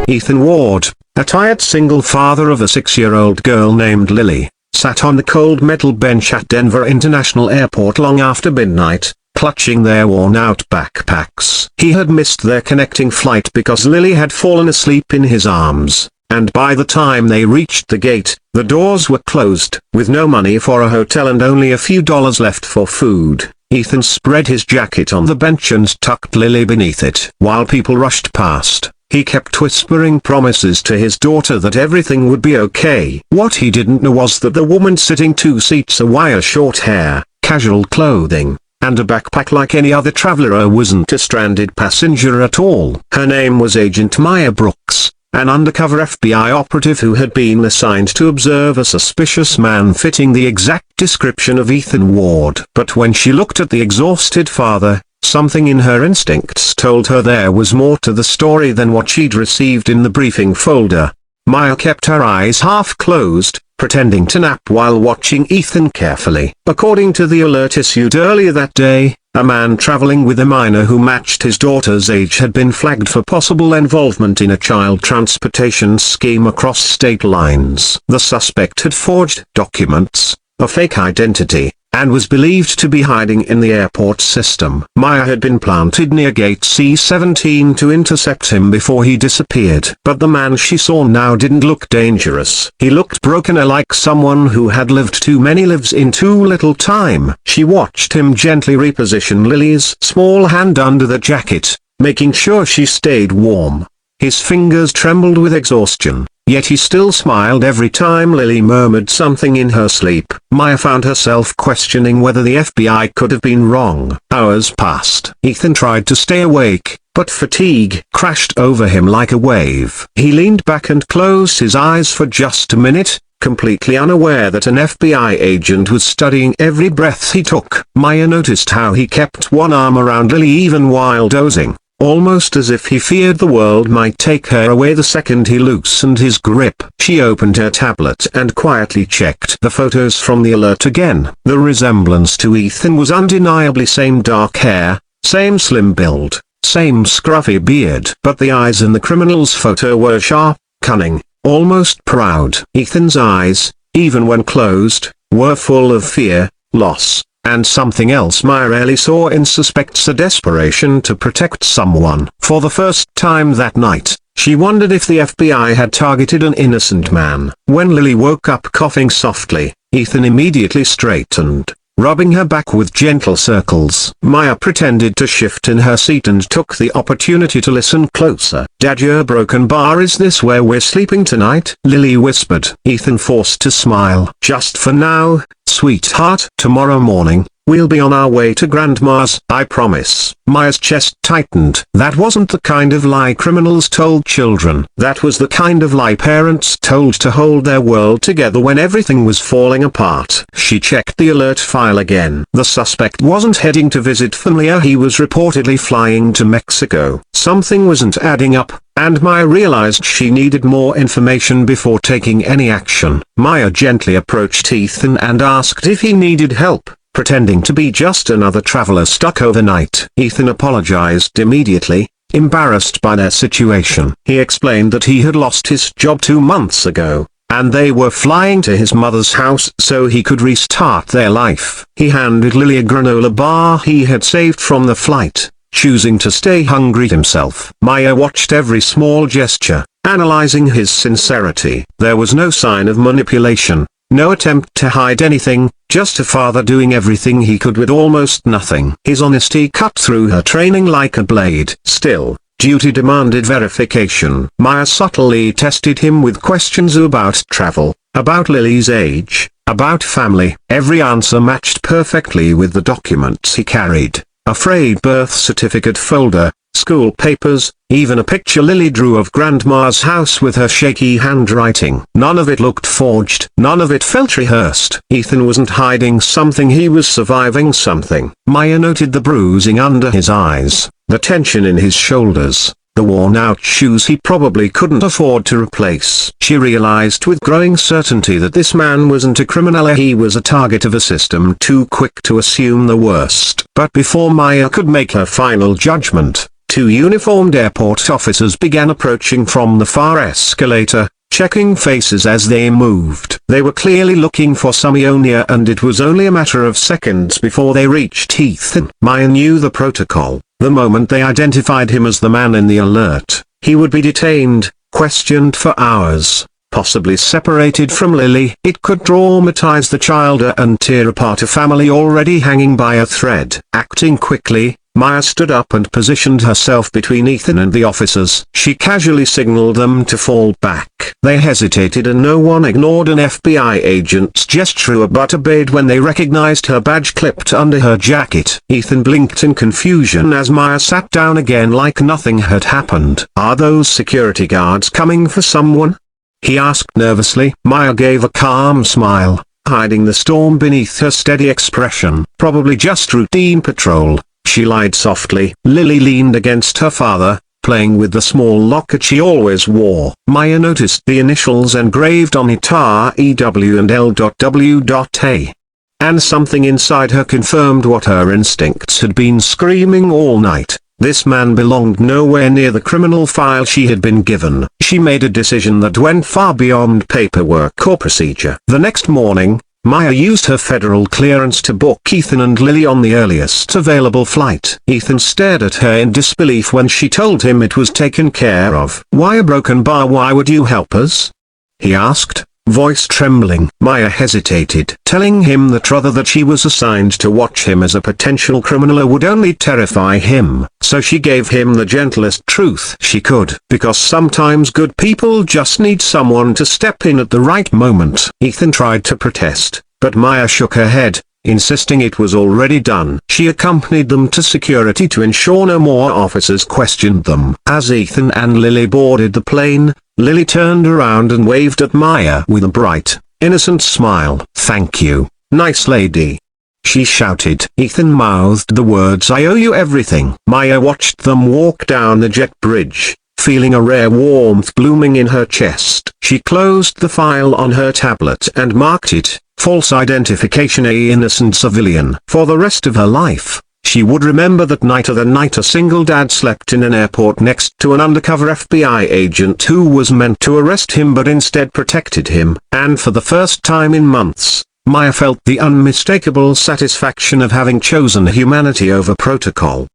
Ethan Ward, a tired single father of a 6-year-old girl named Lily, sat on the cold metal bench at Denver International Airport long after midnight, clutching their worn-out backpacks. He had missed their connecting flight because Lily had fallen asleep in his arms, and by the time they reached the gate, the doors were closed. With no money for a hotel and only a few dollars left for food, Ethan spread his jacket on the bench and tucked Lily beneath it. While people rushed past, he kept whispering promises to his daughter that everything would be okay. What he didn't know was that the woman sitting 2 seats away, her short hair, casual clothing, and a backpack like any other traveler, wasn't a stranded passenger at all. Her name was Agent Maya Brooks, an undercover FBI operative who had been assigned to observe a suspicious man fitting the exact description of Ethan Ward. But when she looked at the exhausted father, something in her instincts told her there was more to the story than what she'd received in the briefing folder. Maya kept her eyes half closed, pretending to nap while watching Ethan carefully. According to the alert issued earlier that day, a man traveling with a minor who matched his daughter's age had been flagged for possible involvement in a child transportation scheme across state lines. The suspect had forged documents, a fake identity, and was believed to be hiding in the airport system. Maya had been planted near gate C-17 to intercept him before he disappeared. But the man she saw now didn't look dangerous. He looked broken, like someone who had lived too many lives in too little time. She watched him gently reposition Lily's small hand under the jacket, making sure she stayed warm. His fingers trembled with exhaustion, yet he still smiled every time Lily murmured something in her sleep. Maya found herself questioning whether the FBI could have been wrong. Hours passed. Ethan tried to stay awake, but fatigue crashed over him like a wave. He leaned back and closed his eyes for just a minute, completely unaware that an FBI agent was studying every breath he took. Maya noticed how he kept one arm around Lily even while dozing, almost as if he feared the world might take her away the second he loosened his grip. She opened her tablet and quietly checked the photos from the alert again. The resemblance to Ethan was undeniably: same dark hair, same slim build, same scruffy beard. But the eyes in the criminal's photo were sharp, cunning, almost proud. Ethan's eyes, even when closed, were full of fear, loss, and something else Maya rarely saw in suspects: a desperation to protect someone. For the first time that night, she wondered if the FBI had targeted an innocent man. When Lily woke up coughing softly, Ethan immediately straightened, rubbing her back with gentle circles. Maya pretended to shift in her seat and took the opportunity to listen closer. "Dad, your broken bar, is this where we're sleeping tonight?" Lily whispered. Ethan forced to smile. "Just for now, sweetheart. Tomorrow morning, we'll be on our way to Grandma's, I promise." Maya's chest tightened. That wasn't the kind of lie criminals told children. That was the kind of lie parents told to hold their world together when everything was falling apart. She checked the alert file again. The suspect wasn't heading to visit family. He was reportedly flying to Mexico. Something wasn't adding up, and Maya realized she needed more information before taking any action. Maya gently approached Ethan and asked if he needed help, pretending to be just another traveler stuck overnight. Ethan apologized immediately, embarrassed by their situation. He explained that he had lost his job 2 months ago, and they were flying to his mother's house so he could restart their life. He handed Lily a granola bar he had saved from the flight, choosing to stay hungry himself. Maya watched every small gesture, analyzing his sincerity. There was no sign of manipulation, no attempt to hide anything, just a father doing everything he could with almost nothing. His honesty cut through her training like a blade. Still, duty demanded verification. Maya subtly tested him with questions about travel, about Lily's age, about family. Every answer matched perfectly with the documents he carried: a frayed birth certificate folder, school papers, even a picture Lily drew of Grandma's house with her shaky handwriting. None of it looked forged. None of it felt rehearsed. Ethan wasn't hiding something, he was surviving something. Maya noted the bruising under his eyes, the tension in his shoulders, the worn-out shoes he probably couldn't afford to replace. She realized with growing certainty that this man wasn't a criminal. He was a target of a system too quick to assume the worst. But before Maya could make her final judgment, Two uniformed airport officers began approaching from the far escalator, checking faces as they moved. They were clearly looking for Sumionia, and it was only a matter of seconds before they reached Ethan. Maya knew the protocol. The moment they identified him as the man in the alert, he would be detained, questioned for hours, possibly separated from Lily. It could traumatize the child and tear apart a family already hanging by a thread. Acting quickly, Maya stood up and positioned herself between Ethan and the officers. She casually signaled them to fall back. They hesitated, and no one ignored an FBI agent's gesture but obeyed when they recognized her badge clipped under her jacket. Ethan blinked in confusion as Maya sat down again like nothing had happened. "Are those security guards coming for someone?" he asked nervously. Maya gave a calm smile, hiding the storm beneath her steady expression. "Probably just routine patrol," she lied softly. Lily leaned against her father, playing with the small locket she always wore. Maya noticed the initials engraved on it, R-E-W and L.W.A. And something inside her confirmed what her instincts had been screaming all night. This man belonged nowhere near the criminal file she had been given. She made a decision that went far beyond paperwork or procedure. The next morning, Maya used her federal clearance to book Ethan and Lily on the earliest available flight. Ethan stared at her in disbelief when she told him it was taken care of. "Why a broken bar? Why would you help us?" he asked, voice trembling. Maya hesitated. Telling him the truth that she was assigned to watch him as a potential criminal would only terrify him, so she gave him the gentlest truth she could. Because sometimes good people just need someone to step in at the right moment. Ethan tried to protest, but Maya shook her head, insisting it was already done. She accompanied them to security to ensure no more officers questioned them. As Ethan and Lily boarded the plane, Lily turned around and waved at Maya with a bright, innocent smile. "Thank you, nice lady," she shouted. Ethan mouthed the words, "I owe you everything." Maya watched them walk down the jet bridge, feeling a rare warmth blooming in her chest. She closed the file on her tablet and marked it, "False identification, a innocent civilian." For the rest of her life, she would remember that night. The night a single dad slept in an airport next to an undercover FBI agent who was meant to arrest him but instead protected him. And for the first time in months, Maya felt the unmistakable satisfaction of having chosen humanity over protocol.